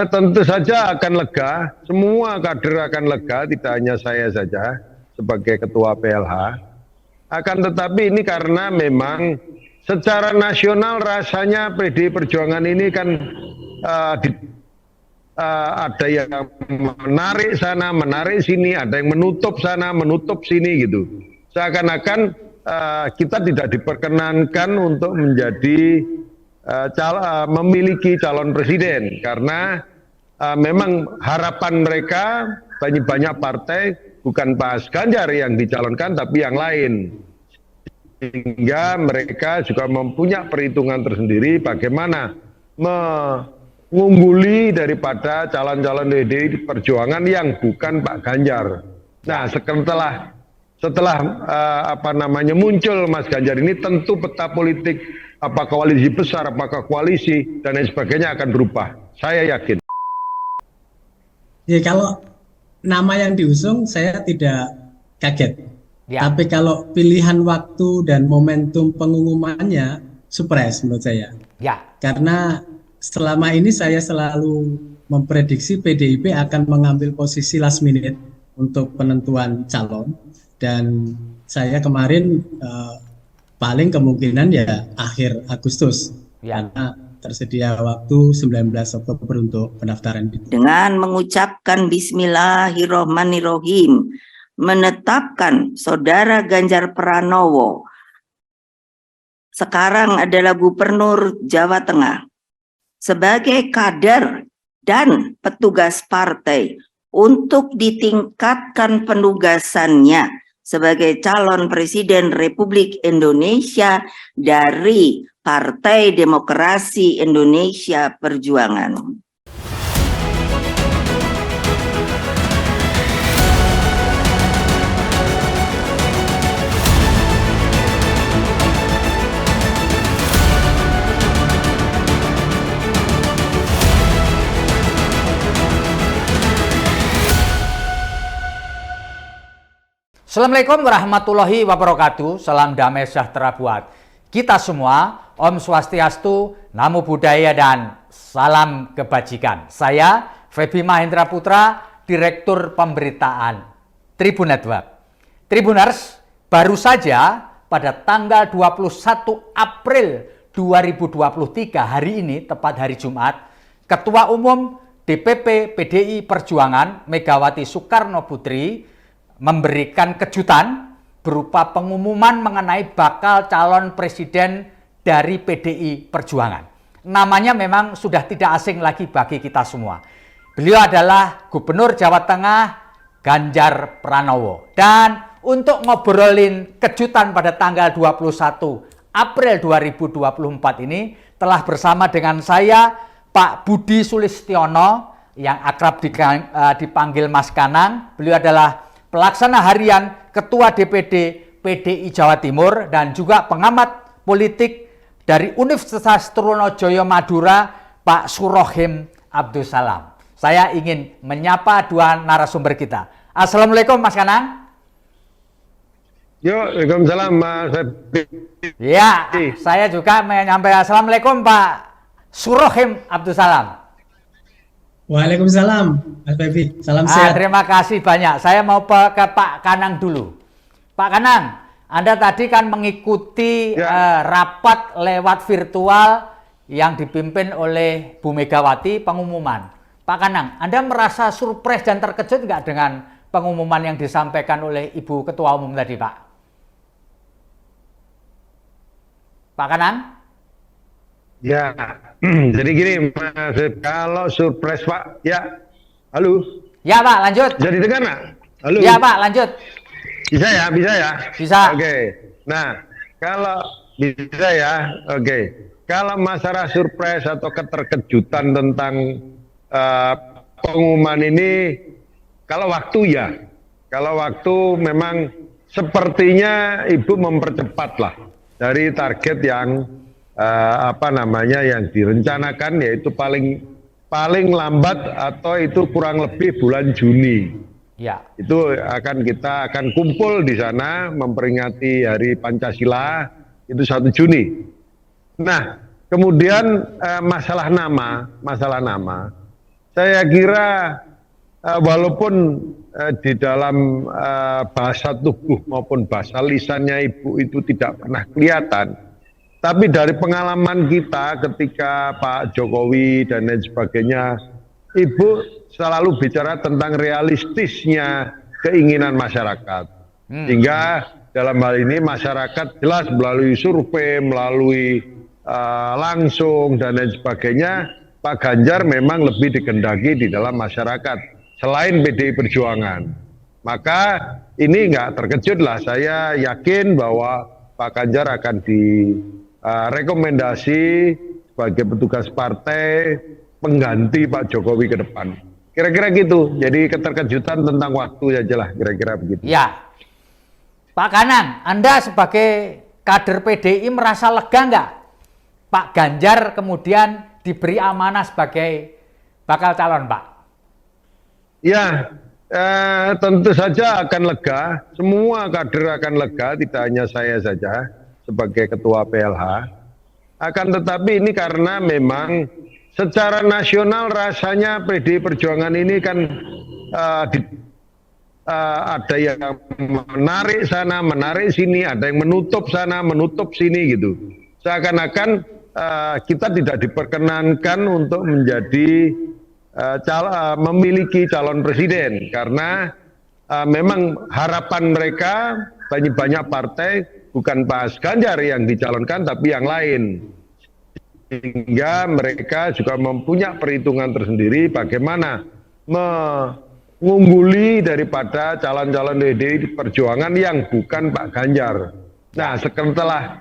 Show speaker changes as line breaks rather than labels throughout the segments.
Tentu saja akan lega, semua kader akan lega, tidak hanya saya saja sebagai ketua PLH. Akan tetapi ini karena memang secara nasional rasanya PDI Perjuangan ini kan ada yang menarik sana, menarik sini, ada yang menutup sana, menutup sini gitu. Seakan-akan kita tidak diperkenankan untuk menjadi memiliki calon presiden karena memang harapan mereka banyak partai bukan Pak Ganjar yang dicalonkan tapi yang lain, sehingga mereka juga mempunyai perhitungan tersendiri bagaimana mengungguli daripada calon-calon PDI Perjuangan yang bukan Pak Ganjar. Nah, setelah muncul Mas Ganjar ini, tentu peta politik apakah koalisi besar, apakah koalisi dan lain sebagainya akan berubah. Saya yakin.
Ya, kalau nama yang diusung saya tidak kaget.
Ya.
Tapi kalau pilihan waktu dan momentum pengumumannya surprise menurut saya.
Ya.
Karena selama ini saya selalu memprediksi PDIP akan mengambil posisi last minute untuk penentuan calon, dan saya kemarin paling kemungkinan ya akhir Agustus
Ya.
karena tersedia waktu 19 Oktober untuk pendaftaran.
Dengan mengucapkan Bismillahirrohmanirrohim, menetapkan Saudara Ganjar Pranowo sekarang adalah Gubernur Jawa Tengah sebagai kader dan petugas partai untuk ditingkatkan penugasannya sebagai calon Presiden Republik Indonesia dari Partai Demokrasi Indonesia Perjuangan.
Assalamualaikum warahmatullahi wabarakatuh. Salam damai sejahtera buat kita semua. Om Swastiastu, Namo Buddhaya, dan salam kebajikan. Saya Feby Mahendra Putra, Direktur Pemberitaan Tribun Network. Tribuners, baru saja pada tanggal 21 April 2023, hari ini, tepat hari Jumat, Ketua Umum DPP PDI Perjuangan Megawati Soekarno Putri memberikan kejutan berupa pengumuman mengenai bakal calon presiden dari PDI Perjuangan. Namanya memang sudah tidak asing lagi bagi kita semua. Beliau adalah Gubernur Jawa Tengah Ganjar Pranowo. Dan untuk ngobrolin kejutan pada tanggal 21 April 2024 ini, telah bersama dengan saya Pak Budi Sulistiono yang akrab dipanggil Mas Kanang. Beliau adalah Pelaksana Harian Ketua DPD PDI Jawa Timur dan juga pengamat politik dari Universitas Trunojoyo Madura, Pak Surohim Abdussalam. Saya ingin menyapa dua narasumber kita. Assalamualaikum Mas Kanang.
Waalaikumsalam Mas.
Ya, saya juga menyampaikan Assalamualaikum Pak Surohim Abdussalam.
Waalaikumsalam, Mas Feby. Salam sehat.
Terima kasih banyak. Saya mau ke Pak Kanang dulu. Pak Kanang, Anda tadi kan mengikuti rapat lewat virtual yang dipimpin oleh Bu Megawati, pengumuman. Pak Kanang, Anda merasa surprise dan terkejut nggak dengan pengumuman yang disampaikan oleh Ibu Ketua Umum tadi, Pak? Pak Kanang?
Ya, jadi gini Mas, kalau surprise Pak, ya, halo.
Ya Pak, lanjut.
Jadi dengar nggak? Halo.
Ya Pak, lanjut.
Bisa ya, bisa ya.
Bisa.
Oke. Nah, kalau bisa ya, oke. Kalau masalah surprise atau keterkejutan tentang pengumuman ini, kalau waktu ya, kalau waktu memang sepertinya Ibu mempercepat lah dari target yang yang direncanakan, yaitu paling lambat atau itu kurang lebih bulan Juni.
Ya.
Itu kita akan kumpul di sana memperingati Hari Pancasila itu 1 Juni. Nah, Kemudian masalah nama, saya kira walaupun di dalam bahasa tubuh maupun bahasa lisannya Ibu itu tidak pernah kelihatan, tapi dari pengalaman kita ketika Pak Jokowi dan lain sebagainya, Ibu selalu bicara tentang realistisnya keinginan masyarakat. Sehingga dalam hal ini masyarakat jelas melalui survei, melalui langsung dan lain sebagainya, Pak Ganjar memang lebih dikehendaki di dalam masyarakat selain PDI Perjuangan. Maka ini nggak terkejut lah, saya yakin bahwa Pak Ganjar akan direkomendasi sebagai petugas partai pengganti Pak Jokowi ke depan. Kira-kira gitu. Jadi keterkejutan tentang waktu aja lah, kira-kira begitu.
Ya, Pak Kanang, Anda sebagai kader PDI merasa lega nggak Pak Ganjar kemudian diberi amanah sebagai bakal calon, Pak?
Ya, tentu saja akan lega. Semua kader akan lega, tidak hanya saya saja sebagai ketua PLH. Akan tetapi ini karena memang secara nasional rasanya PDI Perjuangan ini kan ada yang menarik sana, menarik sini, ada yang menutup sana, menutup sini gitu. Seakan-akan kita tidak diperkenankan untuk menjadi memiliki calon presiden karena memang harapan mereka banyak partai bukan Pak Ganjar yang dicalonkan tapi yang lain, sehingga mereka juga mempunyai perhitungan tersendiri bagaimana mengungguli daripada calon-calon PDI Perjuangan yang bukan Pak Ganjar. Nah, setelah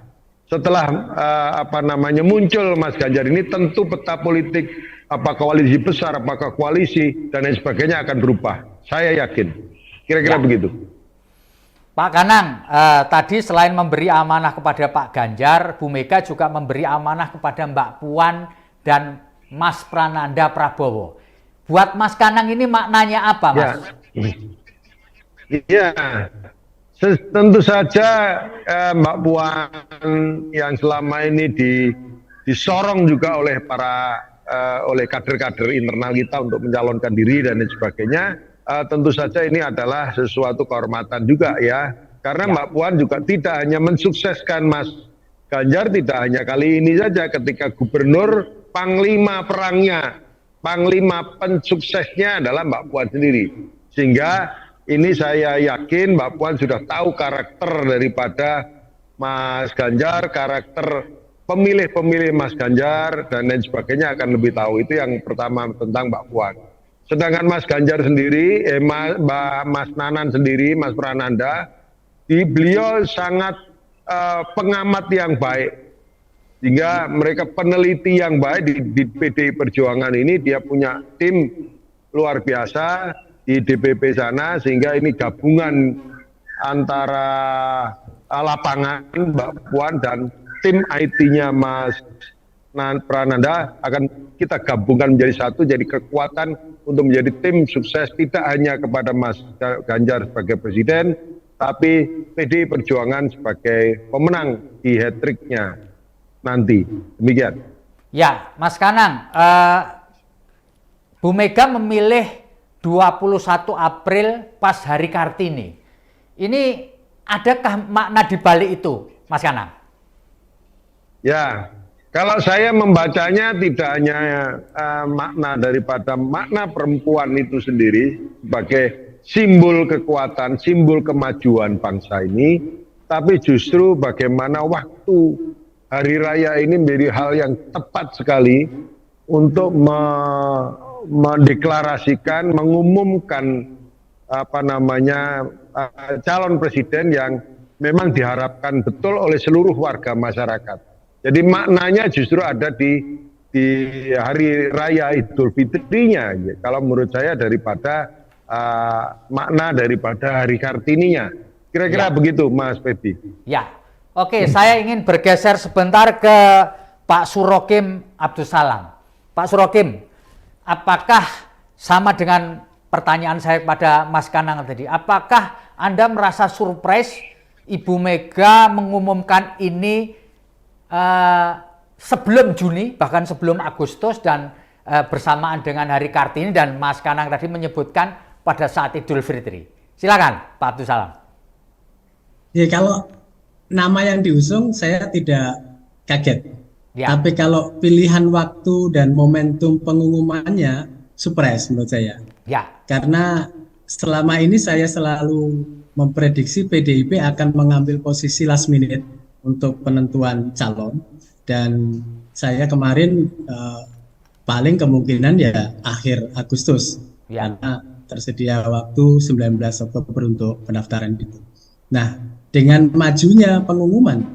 muncul Mas Ganjar ini, tentu peta politik apakah koalisi besar, apakah koalisi dan lain sebagainya akan berubah. Saya yakin. Kira-kira begitu.
Pak Kanang, tadi selain memberi amanah kepada Pak Ganjar, Bu Mega juga memberi amanah kepada Mbak Puan dan Mas Prananda Prabowo. Buat Mas Kanang ini maknanya apa, Mas?
Iya. Tentu saja Mbak Puan yang selama ini disorong juga oleh oleh kader-kader internal kita untuk mencalonkan diri dan lain sebagainya, tentu saja ini adalah sesuatu kehormatan juga ya. Karena Mbak Puan juga tidak hanya mensukseskan Mas Ganjar, tidak hanya kali ini saja ketika gubernur, panglima perangnya, panglima pensuksesnya adalah Mbak Puan sendiri. Sehingga ini saya yakin Mbak Puan sudah tahu karakter daripada Mas Ganjar, karakter pemilih-pemilih Mas Ganjar dan lain sebagainya akan lebih tahu. Itu yang pertama tentang Mbak Puan. Sedangkan Mas Ganjar sendiri, Mas Nanan sendiri, Mas Prananda, beliau sangat pengamat yang baik. Sehingga mereka peneliti yang baik di PDI Perjuangan ini, dia punya tim luar biasa di DPP sana, sehingga ini gabungan antara lapangan Mbak Puan dan tim IT-nya Mas Prananda akan kita gabungkan menjadi satu, jadi kekuatan untuk menjadi tim sukses tidak hanya kepada Mas Ganjar sebagai presiden, tapi PDI Perjuangan sebagai pemenang di hat-trick-nya nanti. Demikian.
Ya, Mas Kanang, Bu Mega memilih 21 April pas Hari Kartini. Ini adakah makna di balik itu, Mas Kanang?
Ya, kalau saya membacanya tidak hanya makna daripada makna perempuan itu sendiri sebagai simbol kekuatan, simbol kemajuan bangsa ini, tapi justru bagaimana waktu Hari Raya ini menjadi hal yang tepat sekali untuk mendeklarasikan, mengumumkan calon presiden yang memang diharapkan betul oleh seluruh warga masyarakat. Jadi maknanya justru ada di Hari Raya Idul Fitrinya, kalau menurut saya, daripada makna daripada Hari Kartininya. Kira-kira begitu, Mas Feby.
Ya, oke, saya ingin bergeser sebentar ke Pak Surokim Abdussalam. Pak Surokim, apakah sama dengan pertanyaan saya pada Mas Kanang tadi, apakah Anda merasa surprise Ibu Mega mengumumkan ini sebelum Juni, bahkan sebelum Agustus, dan bersamaan dengan Hari Kartini, dan Mas Kanang tadi menyebutkan pada saat Idul Fitri. Silakan Pak Abdul Salam.
Ya, kalau nama yang diusung saya tidak kaget.
Ya.
Tapi kalau pilihan waktu dan momentum pengumumannya surprise menurut saya.
Ya.
Karena selama ini saya selalu memprediksi PDIP akan mengambil posisi last minute untuk penentuan calon, dan saya kemarin paling kemungkinan ya akhir Agustus,
Ya.
karena tersedia waktu 19 Oktober untuk pendaftaran itu. Nah, dengan majunya pengumuman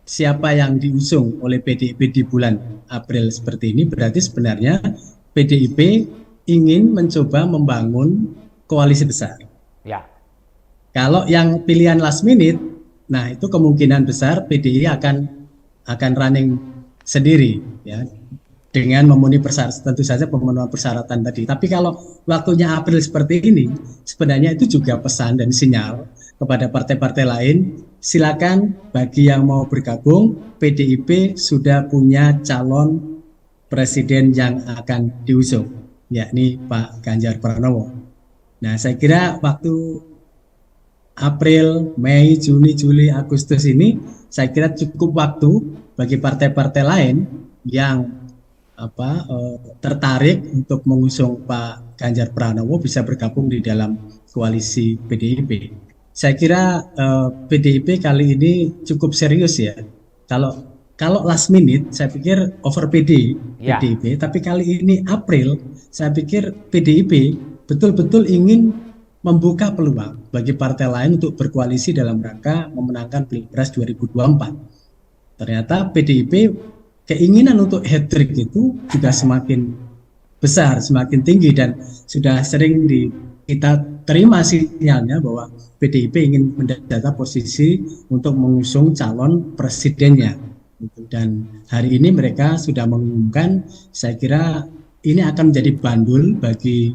siapa yang diusung oleh PDIP di bulan April seperti ini, berarti sebenarnya PDIP ingin mencoba membangun koalisi besar.
Ya.
Kalau yang pilihan last minute, nah itu kemungkinan besar PDI akan running sendiri, ya, dengan memenuhi persyaratan, tentu saja pemenuhan persyaratan tadi. Tapi kalau waktunya April seperti ini, sebenarnya itu juga pesan dan sinyal kepada partai-partai lain, silakan bagi yang mau bergabung, PDIP sudah punya calon presiden yang akan diusung, yakni Pak Ganjar Pranowo. Nah, saya kira waktu April, Mei, Juni, Juli, Agustus ini, saya kira cukup waktu bagi partai-partai lain yang tertarik untuk mengusung Pak Ganjar Pranowo bisa bergabung di dalam koalisi PDIP. Saya kira PDIP kali ini cukup serius ya. Kalau last minute, saya pikir over PDIP. Tapi kali ini April, saya pikir PDIP betul-betul ingin membuka peluang bagi partai lain untuk berkoalisi dalam rangka memenangkan Pilpres 2024. Ternyata PDIP keinginan untuk hat-trick itu juga semakin besar, semakin tinggi, dan sudah sering kita terima sinyalnya bahwa PDIP ingin mendata posisi untuk mengusung calon presidennya. Dan hari ini mereka sudah mengumumkan, saya kira ini akan menjadi bandul bagi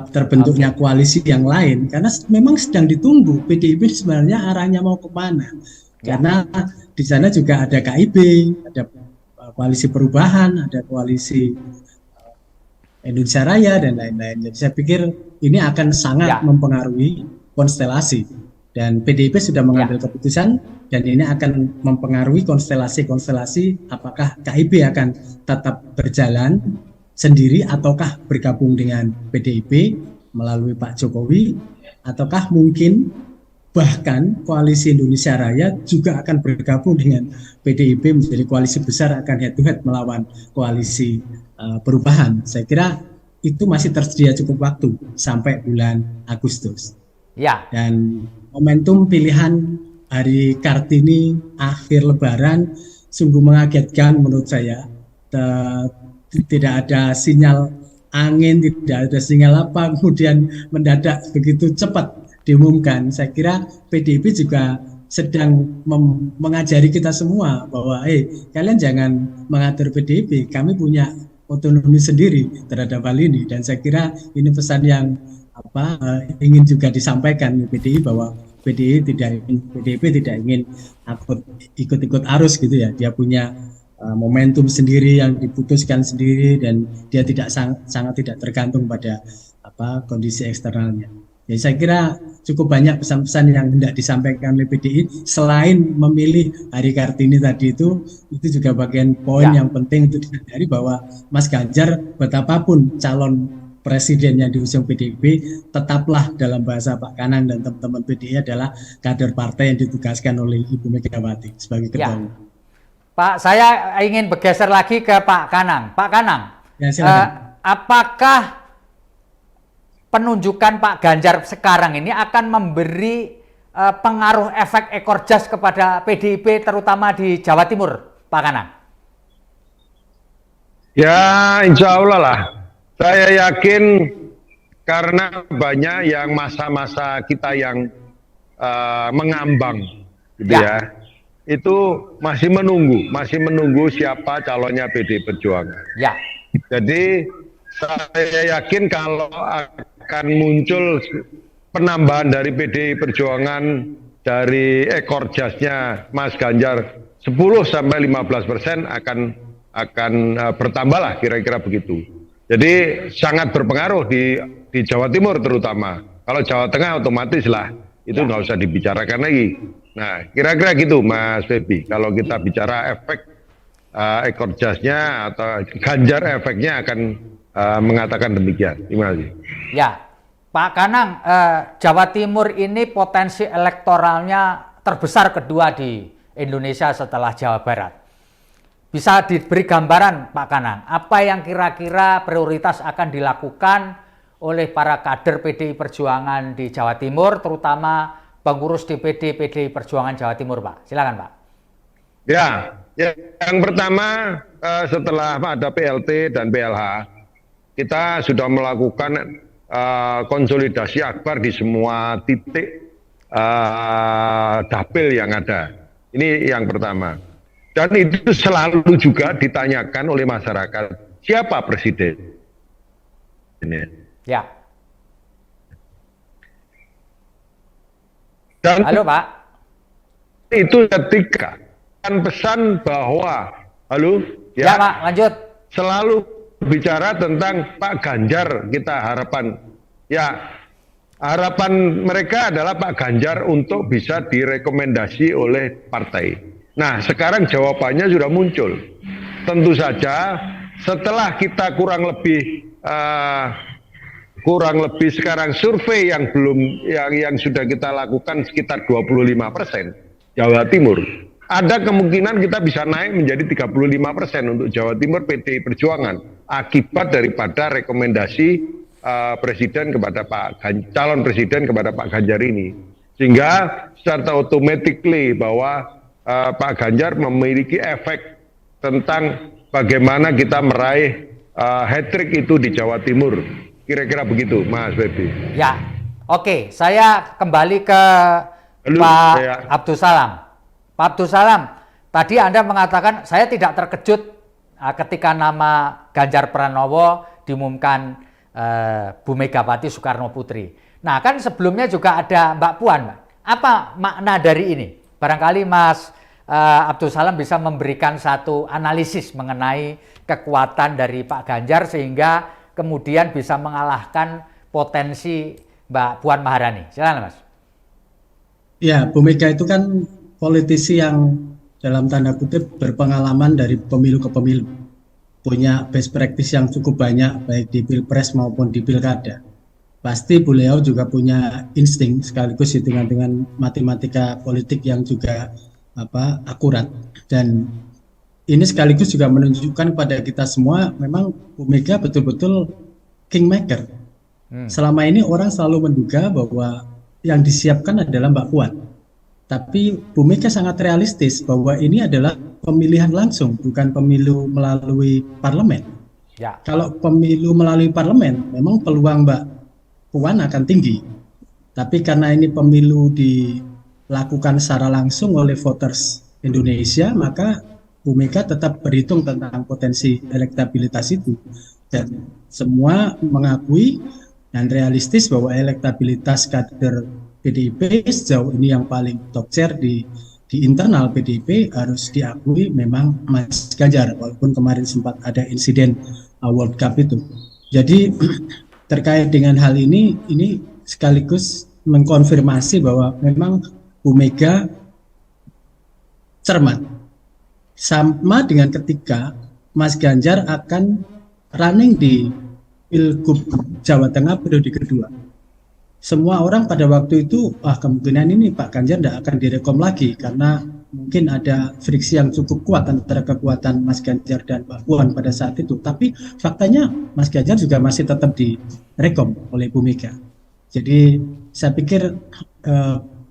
terbentuknya koalisi yang lain, karena memang sedang ditunggu PDIP sebenarnya arahnya mau kemana. Karena di sana juga ada KIB, ada koalisi perubahan, ada koalisi Indonesia Raya, dan lain-lain. Jadi saya pikir ini akan sangat mempengaruhi konstelasi, dan PDIP sudah mengambil keputusan, dan ini akan mempengaruhi konstelasi apakah KIB akan tetap berjalan sendiri ataukah bergabung dengan PDIP melalui Pak Jokowi, ataukah mungkin bahkan koalisi Indonesia Raya juga akan bergabung dengan PDIP menjadi koalisi besar, akan head to head melawan koalisi perubahan. Saya kira itu masih tersedia cukup waktu sampai bulan Agustus.
Ya.
Dan momentum pilihan Hari Kartini akhir Lebaran sungguh mengagetkan menurut saya. Tidak ada sinyal angin, tidak ada sinyal apa, kemudian mendadak begitu cepat diumumkan. Saya kira PDIP juga sedang mengajari kita semua bahwa kalian jangan mengatur PDIP, kami punya otonomi sendiri terhadap hal ini. Dan saya kira ini pesan yang ingin juga disampaikan PDI, bahwa PDIP tidak ingin ikut-ikut arus gitu ya. Dia punya momentum sendiri yang diputuskan sendiri, dan dia sangat tidak tergantung pada kondisi eksternalnya. Jadi saya kira cukup banyak pesan-pesan yang hendak disampaikan oleh PDI. Selain memilih Hari Kartini tadi, itu juga bagian poin yang penting untuk disadari bahwa Mas Ganjar, betapapun calon presiden yang diusung PDIP, tetaplah dalam bahasa Pak Kanang dan teman-teman PDI adalah kader partai yang ditugaskan oleh Ibu Megawati sebagai ketua umum.
Pak, saya ingin bergeser lagi ke Pak Kanang. Pak Kanang, apakah penunjukan Pak Ganjar sekarang ini akan memberi pengaruh efek ekor jas kepada PDIP, terutama di Jawa Timur, Pak Kanang?
Ya, insya Allah lah. Saya yakin karena banyak yang masa-masa kita yang mengambang, gitu ya. Itu masih menunggu siapa calonnya PDI Perjuangan.
Ya.
Jadi saya yakin kalau akan muncul penambahan dari PDI Perjuangan dari ekor jasnya Mas Ganjar 10-15% akan bertambah lah kira-kira begitu. Jadi sangat berpengaruh di Jawa Timur terutama. Kalau Jawa Tengah otomatis lah itu nggak usah dibicarakan lagi. Nah, kira-kira gitu Mas Febi. Kalau kita bicara efek ekor jasnya atau Ganjar efeknya akan mengatakan demikian. Terima kasih.
Ya, Pak Kanang, Jawa Timur ini potensi elektoralnya terbesar kedua di Indonesia setelah Jawa Barat. Bisa diberi gambaran Pak Kanang, apa yang kira-kira prioritas akan dilakukan oleh para kader PDI Perjuangan di Jawa Timur, terutama pengurus DPD PDI Perjuangan Jawa Timur, Pak? Silakan, Pak.
Ya, yang pertama setelah ada PLT dan PLH, kita sudah melakukan konsolidasi akbar di semua titik dapil yang ada. Ini yang pertama. Dan itu selalu juga ditanyakan oleh masyarakat, siapa presiden?
Ya.
Dan
halo Pak.
Itu ketika pesan bahwa, halo?
Ya Pak, lanjut.
Selalu bicara tentang Pak Ganjar, kita harapan. Ya, harapan mereka adalah Pak Ganjar untuk bisa direkomendasi oleh partai. Nah, sekarang jawabannya sudah muncul. Tentu saja setelah kita kurang lebih sekarang survei yang sudah kita lakukan sekitar 25% Jawa Timur, ada kemungkinan kita bisa naik menjadi 35% untuk Jawa Timur PDI Perjuangan akibat daripada rekomendasi presiden kepada calon presiden kepada Pak Ganjar ini, sehingga secara automatically bahwa Pak Ganjar memiliki efek tentang bagaimana kita meraih hat-trick itu di Jawa Timur. Kira-kira begitu, Mas Febi.
Ya, oke. Saya kembali ke Pak Abdul Salam. Pak Abdul Salam, tadi Anda mengatakan saya tidak terkejut ketika nama Ganjar Pranowo diumumkan Bu Megawati Soekarno Putri. Nah, kan sebelumnya juga ada Mbak Puan, Mbak. Apa makna dari ini? Barangkali Mas Abdul Salam bisa memberikan satu analisis mengenai kekuatan dari Pak Ganjar sehingga kemudian bisa mengalahkan potensi Mbak Puan Maharani. Silakan Mas.
Ya, Bu Mega itu kan politisi yang dalam tanda kutip berpengalaman dari pemilu ke pemilu. Punya best practice yang cukup banyak baik di Pilpres maupun di Pilkada. Pasti beliau juga punya insting sekaligus hitungan dengan matematika politik yang juga akurat, dan ini sekaligus juga menunjukkan kepada kita semua memang Bu Mega betul-betul kingmaker. Selama ini orang selalu menduga bahwa yang disiapkan adalah Mbak Puan, tapi Bu Mega sangat realistis bahwa ini adalah pemilihan langsung, bukan pemilu melalui parlemen.
Ya.
Kalau pemilu melalui parlemen, memang peluang Mbak Puan akan tinggi, tapi karena ini pemilu dilakukan secara langsung oleh voters Indonesia, maka Bu Mega tetap berhitung tentang potensi elektabilitas itu, dan semua mengakui dan realistis bahwa elektabilitas kader PDIP sejauh ini yang paling top chair di internal PDIP harus diakui memang Mas Ganjar, walaupun kemarin sempat ada insiden World Cup itu. Jadi terkait dengan hal ini sekaligus mengkonfirmasi bahwa memang Bu Mega cermat. Sama dengan ketika Mas Ganjar akan running di Pilgub Jawa Tengah periode kedua. Semua orang pada waktu itu, kemungkinan ini Pak Ganjar tidak akan direkom lagi karena mungkin ada friksi yang cukup kuat antara kekuatan Mas Ganjar dan Mbak Puan pada saat itu. Tapi faktanya Mas Ganjar juga masih tetap direkom oleh Bu Mega. Jadi saya pikir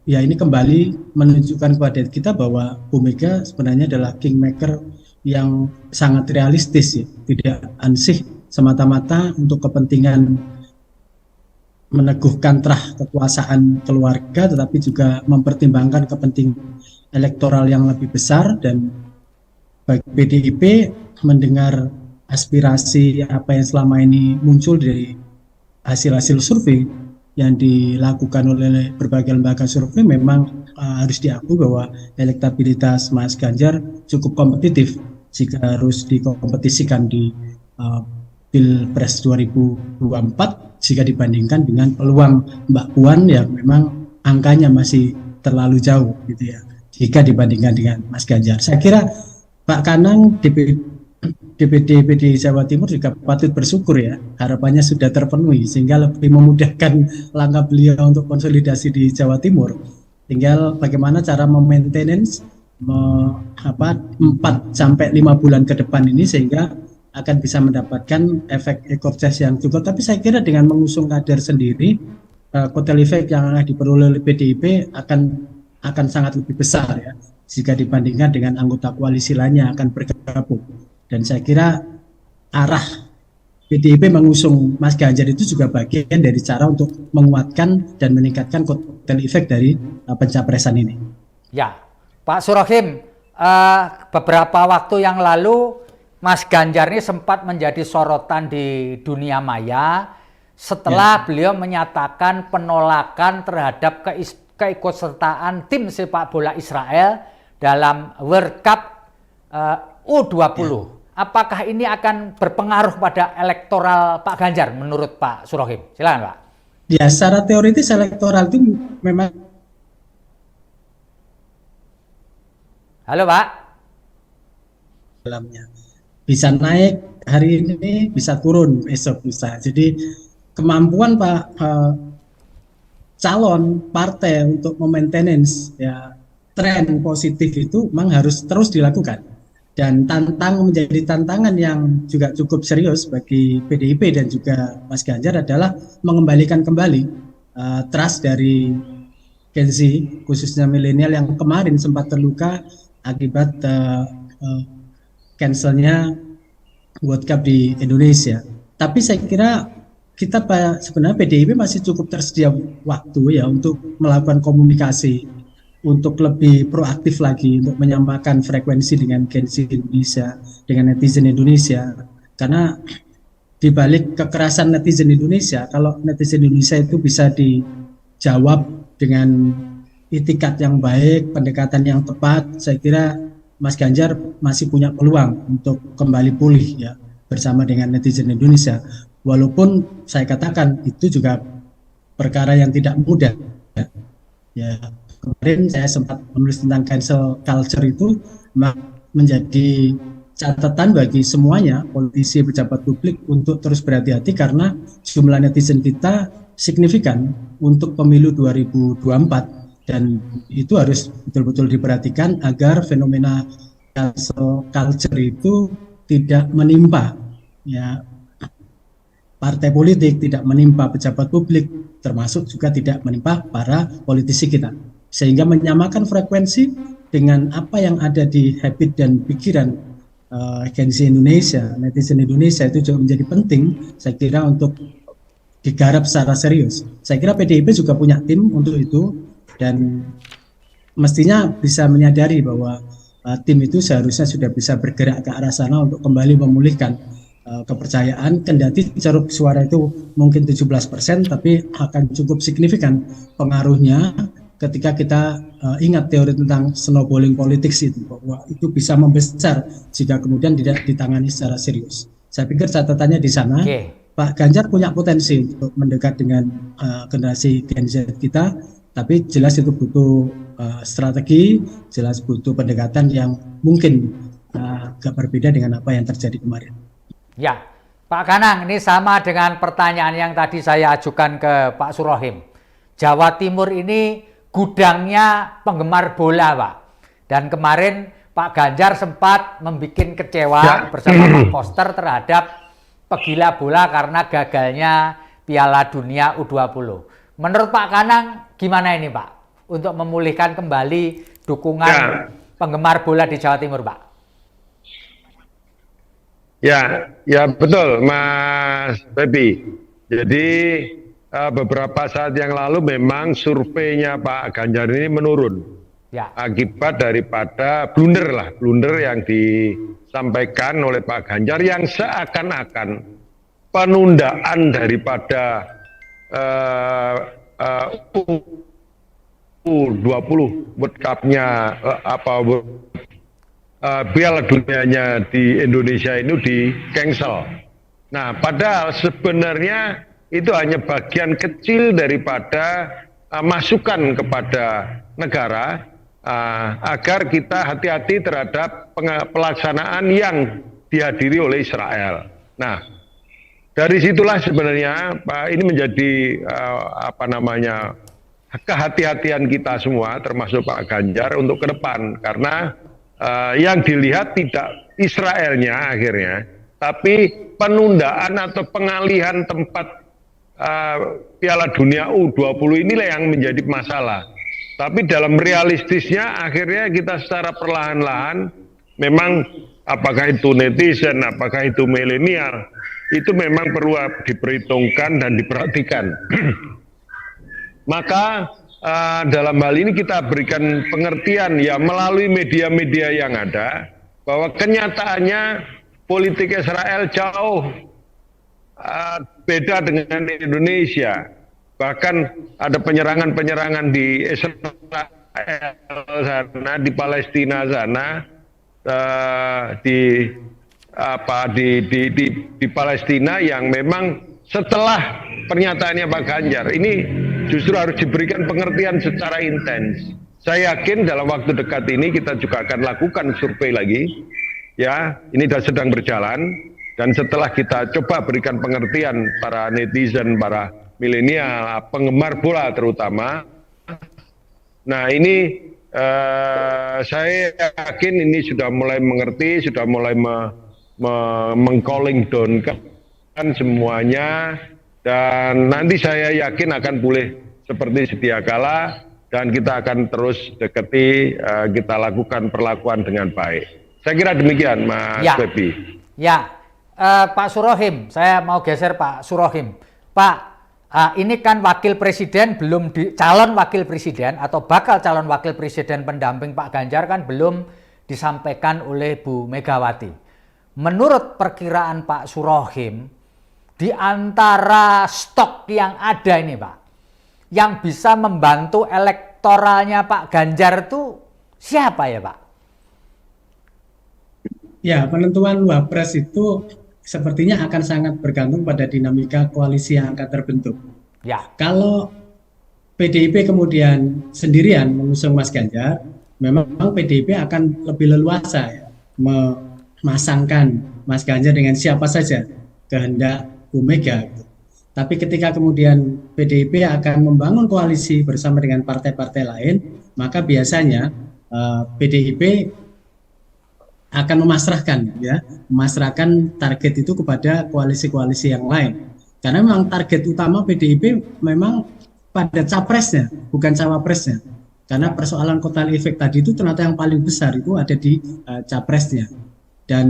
ya ini kembali menunjukkan kepada kita bahwa Bu Mega sebenarnya adalah kingmaker yang sangat realistis, ya, tidak ansih semata-mata untuk kepentingan meneguhkan terah kekuasaan keluarga, tetapi juga mempertimbangkan kepentingan elektoral yang lebih besar. Dan bagi PDIP mendengar aspirasi apa yang selama ini muncul dari hasil-hasil survei, yang dilakukan oleh berbagai lembaga survei memang harus diakui bahwa elektabilitas Mas Ganjar cukup kompetitif jika harus dikompetisikan di Pilpres 2024 jika dibandingkan dengan peluang Mbak Puan yang memang angkanya masih terlalu jauh gitu ya jika dibandingkan dengan Mas Ganjar. Saya kira Pak Kanang DPD PDI Jawa Timur juga patut bersyukur ya, harapannya sudah terpenuhi sehingga lebih memudahkan langkah beliau untuk konsolidasi di Jawa Timur. Tinggal bagaimana cara memaintenance 4 sampai 5 bulan ke depan ini sehingga akan bisa mendapatkan efek ekor jas yang cukup. Tapi saya kira dengan mengusung kader sendiri, kotel efek yang akan diperoleh oleh PDIP akan sangat lebih besar ya jika dibandingkan dengan anggota koalisi lainnya akan bergabung. Dan saya kira arah PDIP mengusung Mas Ganjar itu juga bagian dari cara untuk menguatkan dan meningkatkan kotel efek dari pencapresan ini.
Ya, Pak Surohim, beberapa waktu yang lalu Mas Ganjar ini sempat menjadi sorotan di dunia maya setelah beliau menyatakan penolakan terhadap keikutsertaan tim sepak bola Israel dalam World Cup U20. Apakah ini akan berpengaruh pada elektoral Pak Ganjar menurut Pak Surohim? Silakan Pak.
Ya, secara teoritis elektoral itu memang.
Halo Pak.
Dalamnya bisa naik hari ini, bisa turun besok bisa. Jadi kemampuan Pak calon partai untuk memaintenance ya tren positif itu memang harus terus dilakukan. Dan menjadi tantangan yang juga cukup serius bagi PDIP dan juga Mas Ganjar adalah mengembalikan kembali trust dari Gen Z, khususnya milenial yang kemarin sempat terluka akibat cancelnya World Cup di Indonesia. Tapi saya kira kita sebenarnya PDIP masih cukup tersedia waktu ya untuk melakukan komunikasi, untuk lebih proaktif lagi untuk menyamakan frekuensi dengan Gen Z Indonesia, dengan netizen Indonesia. Karena di balik kekerasan netizen Indonesia, kalau netizen Indonesia itu bisa dijawab dengan itikat yang baik, pendekatan yang tepat, saya kira Mas Ganjar masih punya peluang untuk kembali pulih ya bersama dengan netizen Indonesia. Walaupun saya katakan itu juga perkara yang tidak mudah. Ya, kemarin saya sempat menulis tentang cancel culture itu menjadi catatan bagi semuanya, politisi, pejabat publik untuk terus berhati-hati karena jumlah netizen kita signifikan untuk pemilu 2024 dan itu harus betul-betul diperhatikan agar fenomena cancel culture itu tidak menimpa ya partai politik, tidak menimpa pejabat publik, termasuk juga tidak menimpa para politisi kita. Sehingga menyamakan frekuensi dengan apa yang ada di habit dan pikiran Gen Z Indonesia, netizen Indonesia itu juga menjadi penting, saya kira untuk digarap secara serius. Saya kira PDIP juga punya tim untuk itu dan mestinya bisa menyadari bahwa tim itu seharusnya sudah bisa bergerak ke arah sana untuk kembali memulihkan kepercayaan, kendati ceruk suara itu mungkin 17%, tapi akan cukup signifikan pengaruhnya ketika kita ingat teori tentang snowballing politics itu, bahwa itu bisa membesar jika kemudian tidak ditangani secara serius. Saya pikir catatannya di sana. Pak Ganjar punya potensi untuk mendekat dengan generasi Gen Z kita, tapi jelas itu butuh strategi, jelas butuh pendekatan yang mungkin agak berbeda dengan apa yang terjadi kemarin.
Ya, Pak Kanang, ini sama dengan pertanyaan yang tadi saya ajukan ke Pak Surohim. Jawa Timur ini gudangnya penggemar bola, Pak. Dan kemarin Pak Ganjar sempat membuat kecewa bersama Pak Koster terhadap pegila bola karena gagalnya Piala Dunia U20. Menurut Pak Kanang, gimana ini Pak? Untuk memulihkan kembali dukungan penggemar bola di Jawa Timur, Pak?
Ya betul Mas Febi. Jadi beberapa saat yang lalu memang surveinya Pak Ganjar ini menurun. Ya. Akibat daripada blunder yang disampaikan oleh Pak Ganjar yang seakan-akan penundaan daripada eh, U20 World Cup-nya Piala Dunianya di Indonesia ini di cancel. Nah, padahal sebenarnya itu hanya bagian kecil daripada masukan kepada negara agar kita hati-hati terhadap pelaksanaan yang dihadiri oleh Israel. Nah, dari situlah sebenarnya Pak ini menjadi kehati-hatian kita semua, termasuk Pak Ganjar untuk ke depan, karena yang dilihat tidak Israelnya akhirnya, tapi penundaan atau pengalihan tempat Piala Dunia U20 inilah yang menjadi masalah. Tapi dalam realistisnya akhirnya kita secara perlahan-lahan memang apakah itu netizen, apakah itu milenial, itu memang perlu diperhitungkan dan diperhatikan. Maka dalam hal ini kita berikan pengertian ya melalui media-media yang ada bahwa kenyataannya politik Israel jauh beda dengan Indonesia. Bahkan ada penyerangan-penyerangan di Israel sana, di Palestina sana, di Palestina yang memang setelah pernyataannya Pak Ganjar ini justru harus diberikan pengertian secara intens. Saya yakin dalam waktu dekat ini kita juga akan lakukan survei lagi, ya ini sedang berjalan, dan setelah kita coba berikan pengertian para netizen, para milenial, penggemar bola terutama. Nah ini saya yakin ini sudah mulai mengerti, sudah mulai meng-calling down kan semuanya, dan nanti saya yakin akan pulih seperti sedia kala dan kita akan terus deketi, kita lakukan perlakuan dengan baik. Saya kira demikian, Mas Bebi.
Ya, Pak Surohim, saya mau geser Pak Surohim. Pak, ini kan wakil presiden calon wakil presiden atau bakal calon wakil presiden pendamping Pak Ganjar kan belum disampaikan oleh Bu Megawati. Menurut perkiraan Pak Surohim, di antara stok yang ada ini Pak, yang bisa membantu elektoralnya Pak Ganjar itu siapa ya Pak?
Ya, penentuan Wapres itu sepertinya akan sangat bergantung pada dinamika koalisi yang akan terbentuk.
Ya.
Kalau PDIP kemudian sendirian mengusung Mas Ganjar, memang PDIP akan lebih leluasa ya, memasangkan Mas Ganjar dengan siapa saja kehendak Bu Mega. Gitu. Tapi ketika kemudian PDIP akan membangun koalisi bersama dengan partai-partai lain, maka biasanya PDIP akan memasrahkan target itu kepada koalisi-koalisi yang lain. Karena memang target utama PDIP memang pada capresnya, bukan cawapresnya. Karena persoalan kotel efek tadi itu ternyata yang paling besar itu ada di capresnya. Dan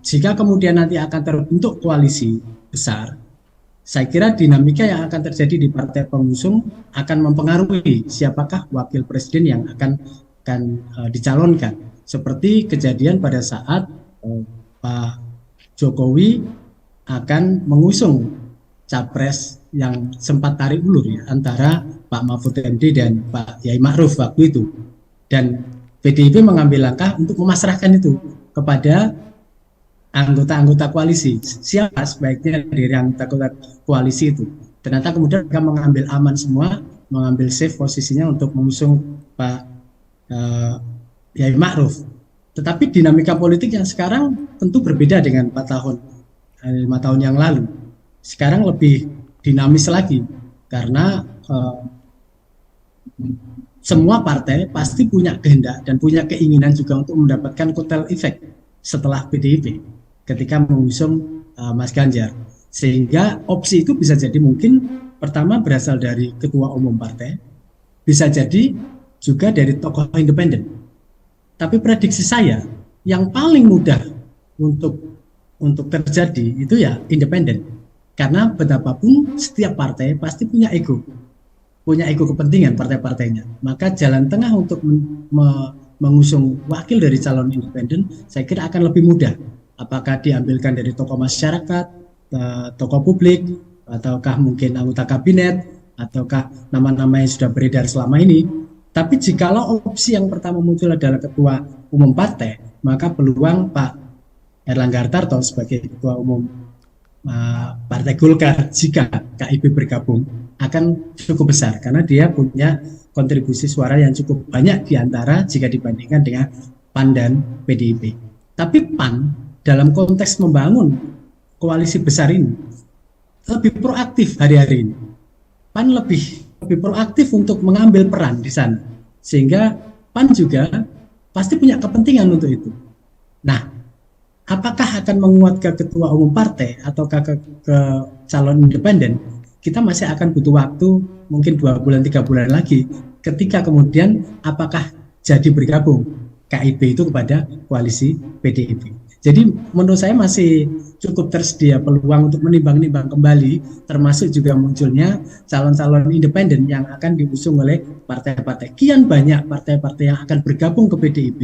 jika kemudian nanti akan terbentuk koalisi besar, saya kira dinamika yang akan terjadi di partai pengusung akan mempengaruhi siapakah wakil presiden yang akan dicalonkan. Seperti kejadian pada saat Pak Jokowi akan mengusung capres yang sempat tarik ulur ya, antara Pak Mahfud MD dan Pak Yai Ma'ruf waktu itu. Dan PDIP mengambil langkah untuk memasrahkan itu kepada anggota-anggota koalisi. Siapa sebaiknya dari anggota koalisi itu. Ternyata kemudian mereka mengambil aman semua, mengambil safe posisinya untuk mengusung Pak Yai Ma'ruf. Tetapi dinamika politik yang sekarang tentu berbeda dengan 5 tahun yang lalu. Sekarang lebih dinamis lagi karena semua partai pasti punya kehendak dan punya keinginan juga untuk mendapatkan kotel efek setelah PDIP ketika mengusung Mas Ganjar. Sehingga opsi itu bisa jadi mungkin pertama berasal dari ketua umum partai, bisa jadi juga dari tokoh independen. Tapi prediksi saya yang paling mudah untuk terjadi itu ya independen. Karena betapapun setiap partai pasti punya ego kepentingan partai-partainya. Maka jalan tengah untuk mengusung wakil dari calon independen saya kira akan lebih mudah. Apakah diambilkan dari tokoh masyarakat, tokoh publik, ataukah mungkin anggota kabinet, ataukah nama-nama yang sudah beredar selama ini. Tapi jikalau opsi yang pertama muncul adalah ketua umum partai, maka peluang Pak Erlangga Hartarto sebagai ketua umum Partai Golkar jika KIP bergabung akan cukup besar karena dia punya kontribusi suara yang cukup banyak di antara jika dibandingkan dengan PAN dan PDIP. Tapi PAN dalam konteks membangun koalisi besar ini lebih proaktif hari-hari ini. PAN lebih proaktif untuk mengambil peran di sana. Sehingga PAN juga pasti punya kepentingan untuk itu. Nah, apakah akan menguat ke ketua umum partai atau ke calon independen? Kita masih akan butuh waktu mungkin 2 bulan 3 bulan lagi ketika kemudian apakah jadi bergabung KIP itu kepada koalisi PDIP. Jadi menurut saya masih cukup tersedia peluang untuk menimbang-nimbang kembali, termasuk juga munculnya calon-calon independen yang akan diusung oleh partai-partai. Kian banyak partai-partai yang akan bergabung ke PDIP,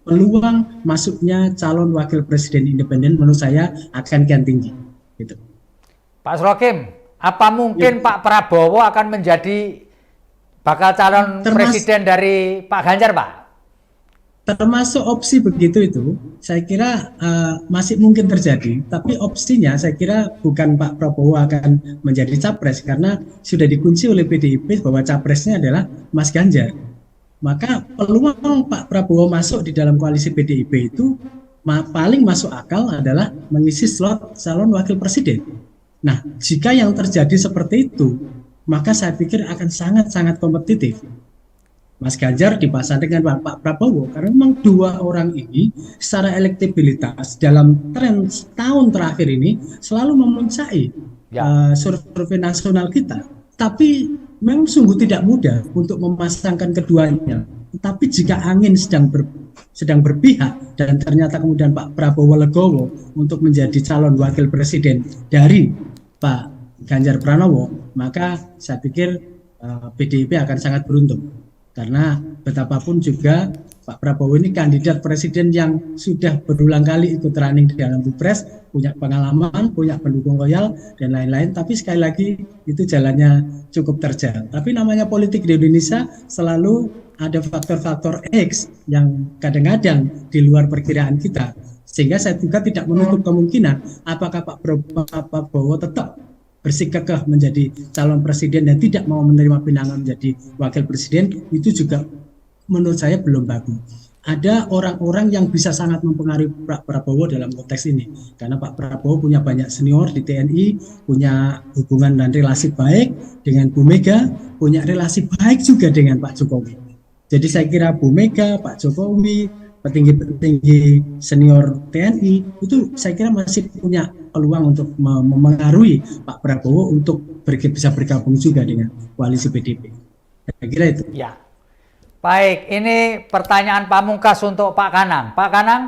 peluang masuknya calon wakil presiden independen menurut saya akan kian tinggi. Gitu.
Pak Srokim, apa mungkin Pak Prabowo akan menjadi bakal calon presiden dari Pak Ganjar, Pak?
Termasuk opsi begitu itu, saya kira masih mungkin terjadi. Tapi opsinya saya kira bukan Pak Prabowo akan menjadi capres karena sudah dikunci oleh PDIP bahwa capresnya adalah Mas Ganjar. Maka peluang Pak Prabowo masuk di dalam koalisi PDIP itu paling masuk akal adalah mengisi slot calon wakil presiden. Nah, jika yang terjadi seperti itu, maka saya pikir akan sangat-sangat kompetitif. Mas Ganjar dipasang dengan Pak Prabowo karena memang dua orang ini secara elektabilitas dalam tren setahun terakhir ini selalu memuncaki survei nasional kita. Tapi memang sungguh tidak mudah untuk memasangkan keduanya. Tapi jika angin sedang berpihak dan ternyata kemudian Pak Prabowo legowo untuk menjadi calon wakil presiden dari Pak Ganjar Pranowo, maka saya pikir PDIP akan sangat beruntung. Karena betapapun juga Pak Prabowo ini kandidat presiden yang sudah berulang kali ikut running di dalam Pilpres, punya pengalaman, punya pendukung loyal, dan lain-lain. Tapi sekali lagi itu jalannya cukup terjal. Tapi namanya politik di Indonesia selalu ada faktor-faktor X yang kadang-kadang di luar perkiraan kita. Sehingga saya juga tidak menutup kemungkinan apakah Pak Prabowo tetap bersikeras menjadi calon presiden dan tidak mau menerima pinangan menjadi wakil presiden, itu juga menurut saya belum bagus. Ada orang-orang yang bisa sangat mempengaruhi Pak Prabowo dalam konteks ini, karena Pak Prabowo punya banyak senior di TNI, punya hubungan dan relasi baik dengan Bu Mega, punya relasi baik juga dengan Pak Jokowi. Jadi saya kira Bu Mega, Pak Jokowi, petinggi-petinggi senior TNI itu saya kira masih punya peluang untuk memengaruhi Pak Prabowo untuk bisa bergabung juga dengan koalisi PDIP. Saya kira itu.
Ya. Baik, ini pertanyaan pamungkas untuk Pak Kanang. Pak Kanang,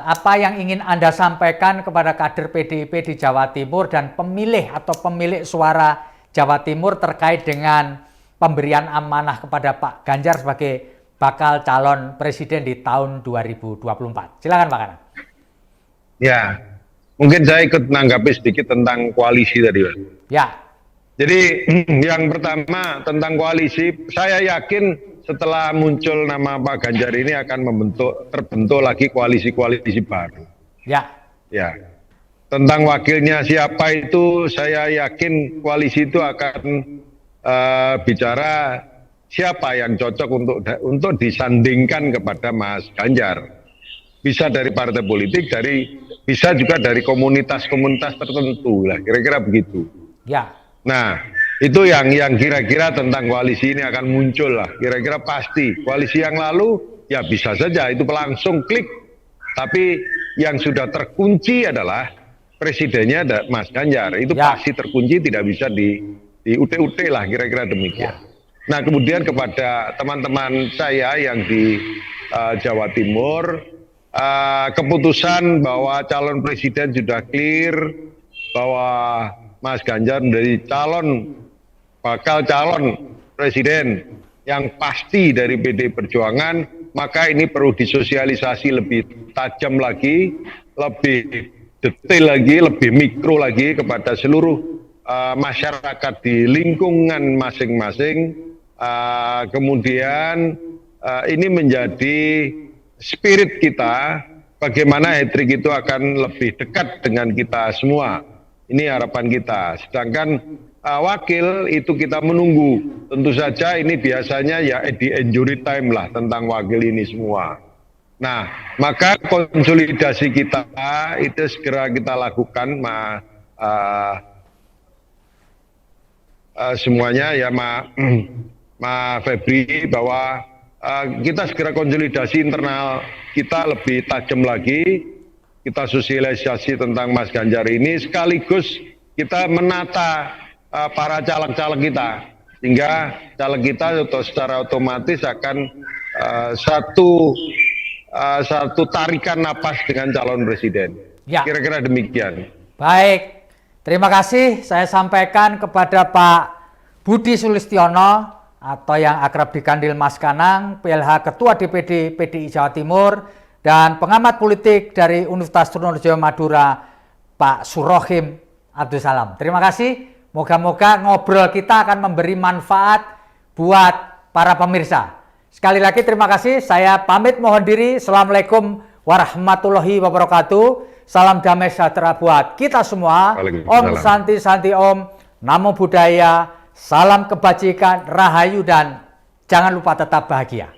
apa yang ingin Anda sampaikan kepada kader PDIP di Jawa Timur dan pemilih atau pemilik suara Jawa Timur terkait dengan pemberian amanah kepada Pak Ganjar sebagai bakal calon presiden di tahun 2024. Silakan Pak Kanang.
Ya, mungkin saya ikut menanggapi sedikit tentang koalisi tadi, Pak.
Ya.
Jadi yang pertama tentang koalisi, saya yakin setelah muncul nama Pak Ganjar ini akan terbentuk lagi koalisi-koalisi baru.
Ya.
Ya. Tentang wakilnya siapa itu, saya yakin koalisi itu akan bicara siapa yang cocok untuk disandingkan kepada Mas Ganjar. Bisa dari partai politik, bisa juga dari komunitas-komunitas tertentu lah, kira-kira begitu.
Ya.
Nah, itu yang kira-kira tentang koalisi ini akan muncul lah, kira-kira pasti. Koalisi yang lalu ya bisa saja itu langsung klik, tapi yang sudah terkunci adalah presidennya Mas Ganjar. Itu pasti terkunci, tidak bisa di UT-UT lah, kira-kira demikian. Nah, kemudian kepada teman-teman saya yang di Jawa Timur, keputusan bahwa calon presiden sudah clear, bahwa Mas Ganjar menjadi bakal calon presiden yang pasti dari PD Perjuangan, maka ini perlu disosialisasi lebih tajam lagi, lebih detail lagi, lebih mikro lagi kepada seluruh masyarakat di lingkungan masing-masing. Kemudian ini menjadi spirit kita, bagaimana hat-trick itu akan lebih dekat dengan kita semua. Ini harapan kita. Sedangkan wakil itu kita menunggu. Tentu saja ini biasanya ya di injury time lah tentang wakil ini semua. Nah, maka konsolidasi kita itu segera kita lakukan, semuanya ya, Mas Febri, bahwa kita segera konsolidasi internal kita lebih tajam lagi. Kita sosialisasi tentang Mas Ganjar ini, sekaligus kita menata para caleg-caleg kita, sehingga caleg kita secara otomatis akan satu tarikan napas dengan calon presiden.
Ya.
Kira-kira demikian.
Baik, terima kasih saya sampaikan kepada Pak Budi Sulistiono atau yang akrab dipanggil Mas Kanang, PLH Ketua DPD PDI Jawa Timur, dan pengamat politik dari Universitas Trunojoyo Madura, Pak Surohim Abdul Salam. Terima kasih. Moga-moga ngobrol kita akan memberi manfaat buat para pemirsa. Sekali lagi terima kasih. Saya pamit mohon diri. Assalamualaikum warahmatullahi wabarakatuh. Salam damai sejahtera buat kita semua. Om Santi Santi Om. Namo Buddhaya. Salam kebajikan, rahayu, dan jangan lupa tetap bahagia.